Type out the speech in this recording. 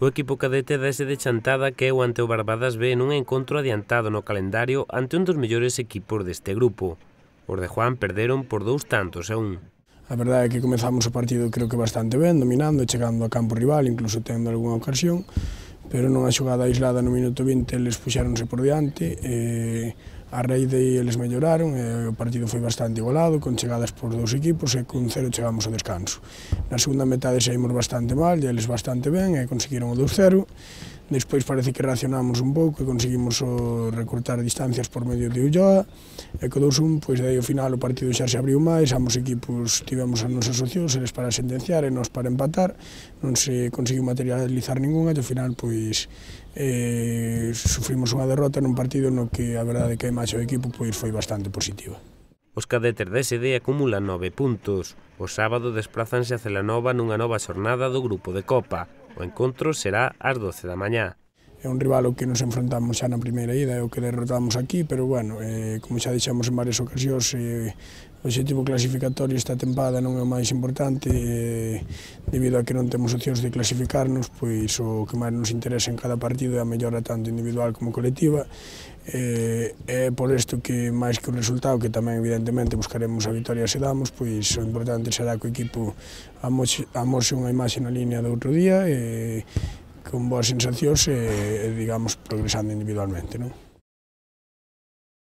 O equipo cadete dese de Chantada caeu ante o Barbadas B nun encontro adiantado no calendario ante un dos mellores equipos deste grupo. Os de Juan perderon por 2-1. A verdade é que comezamos o partido creo que bastante ben, dominando, chegando a campo rival, incluso tendo algunha ocasión, pero nunha xogada aislada no minuto 20 eles puxéronse por diante, a raíz de aí eles melloraron, o partido foi bastante igualado, con chegadas por dous equipos e con 0 chegamos ao descanso. Na segunda metade saímos bastante mal e eles bastante ben e conseguiron o 2-0. Despois parece que reaccionamos un pouco e conseguimos recortar distancias por medio de Ulloa e co 2-1, pois aí ao final o partido xa se abriu máis, ambos equipos tivemos as nosas opcións, eles para sentenciar e nós para empatar, non se conseguiu materializar ninguna e ao final pois sufrimos unha derrota nun partido no que a verdade é que a imaxe do equipo pois foi bastante positiva. Os cadetes da SD acumulan 9 puntos. O sábado desplázanse a Celanova nunha nova xornada do grupo de Copa. O encontro será ás 12 da mañá. É un rival ao que nos enfrontamos xa na primeira ida, é o que derrotamos aquí, pero bueno, como xa dixemos en varias ocasións, o objetivo clasificatorio esta tempada non é o máis importante, debido a que non temos opcións de clasificarnos, pois o que máis nos interesa en cada partido é a mellora tanto individual como colectiva, é por isto que máis que o resultado, que tamén evidentemente buscaremos a vitoria se damos, pois o importante será que o equipo amose unha imaxe na línea do outro día, con boas sensacións e, digamos, progresando individualmente, non?